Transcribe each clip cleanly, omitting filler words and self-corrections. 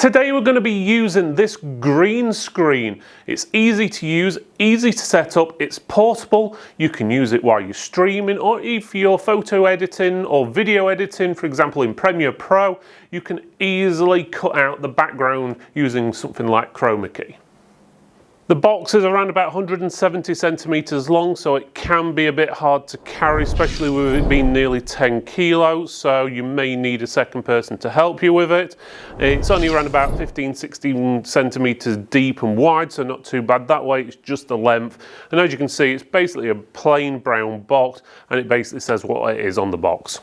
Today we're going to be using this green screen. It's easy to use, easy to set up, it's portable. You can use it while you're streaming, or if you're photo editing or video editing, for example in Premiere Pro, you can easily cut out the background using something like chroma key. The box is around about 170 centimeters long, so it can be a bit hard to carry, especially with it being nearly 10 kilos, so you may need a second person to help you with it. It's only around about 15-16 centimeters deep and wide, so not too bad that way. It's just the length, and as you can see, it's basically a plain brown box, and it basically says what it is on the box.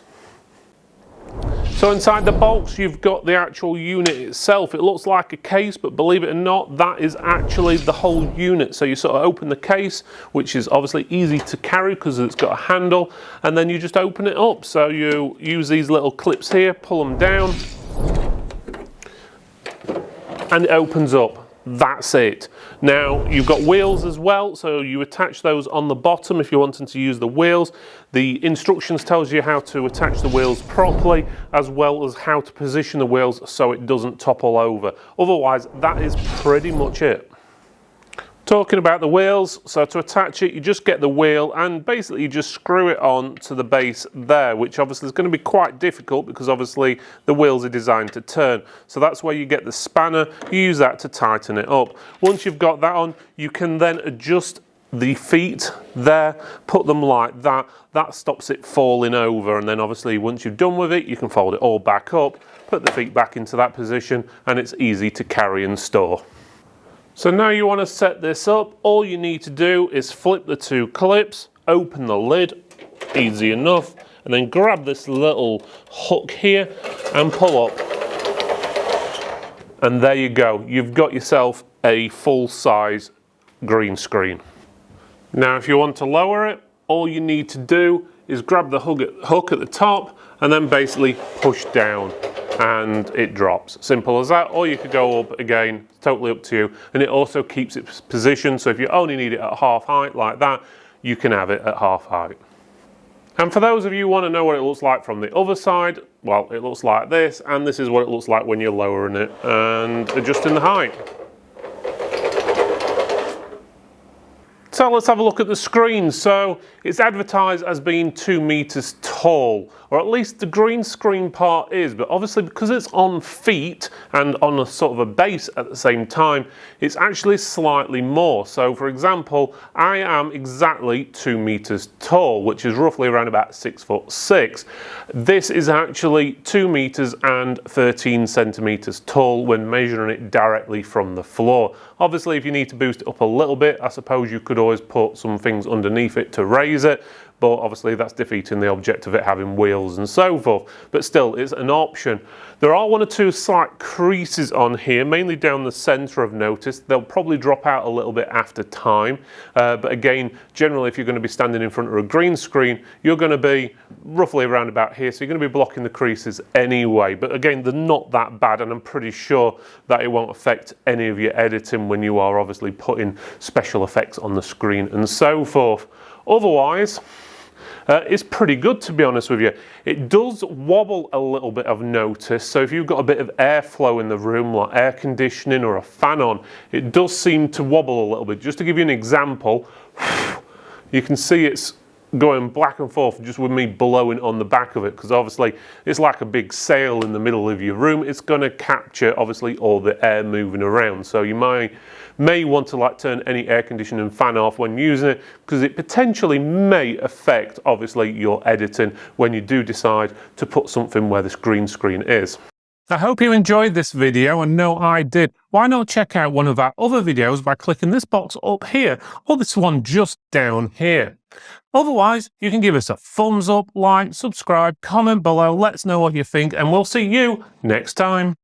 So inside the box you've got the actual unit itself. It looks like a case, but believe it or not, that is actually the whole unit. So you sort of open the case, which is obviously easy to carry because it's got a handle, and then you just open it up. So you use these little clips here, pull them down, and it opens up. That's it. Now you've got wheels as well, so you attach those on the bottom if you're wanting to use the wheels. The instructions tells you how to attach the wheels properly, as well as how to position the wheels so it doesn't topple over. Otherwise, that is pretty much it. Talking about the wheels, so to attach it, you just get the wheel and basically you just screw it on to the base there, which obviously is going to be quite difficult because obviously the wheels are designed to turn. So that's where you get the spanner, you use that to tighten it up. Once you've got that on, you can then adjust the feet there, put them like that. That stops it falling over, and then obviously once you're done with it, you can fold it all back up, put the feet back into that position, and it's easy to carry and store. So now you want to set this up, all you need to do is flip the two clips, open the lid, easy enough, and then grab this little hook here and pull up. And there you go, you've got yourself a full-size green screen. Now if you want to lower it, all you need to do is grab the hook at the top and then basically push down, and it drops. Simple as that. Or you could go up again, totally up to you. And it also keeps its position, so if you only need it at half height like that, you can have it at half height. And for those of you who want to know what it looks like from the other side, well, it looks like this, and this is what it looks like when you're lowering it and adjusting the height. So let's have a look at the screen. So it's advertised as being 2 meters tall, or at least the green screen part is, but obviously because it's on feet and on a sort of a base at the same time, it's actually slightly more. So for example, I am exactly 2 meters tall, which is roughly around about 6'6". This is actually 2 meters and 13 centimeters tall when measuring it directly from the floor. Obviously if you need to boost it up a little bit, I suppose you could always put some things underneath it to raise it, but obviously that's defeating the object of it having wheels and so forth. But still, it's an option. There are one or two slight creases on here, mainly down the center I've noticed. They'll probably drop out a little bit after time, but again, generally if you're going to be standing in front of a green screen, you're going to be roughly around about here, so you're going to be blocking the creases anyway. But again, they're not that bad, and I'm pretty sure that it won't affect any of your editing when you are obviously putting special effects on the screen and so forth. Otherwise, it's pretty good, to be honest with you. It does wobble a little bit, I've noticed, so if you've got a bit of airflow in the room, like air conditioning or a fan on, it does seem to wobble a little bit. Just to give you an example, you can see it's going back and forth just with me blowing on the back of it, because obviously it's like a big sail in the middle of your room. It's going to capture obviously all the air moving around, so you may want to like turn any air conditioning and fan off when using it, because it potentially may affect obviously your editing when you do decide to put something where this green screen is. I hope you enjoyed this video, and no, I did. Why not check out one of our other videos by clicking this box up here, or this one just down here. Otherwise, you can give us a thumbs up, like, subscribe, comment below, let us know what you think, and we'll see you next time.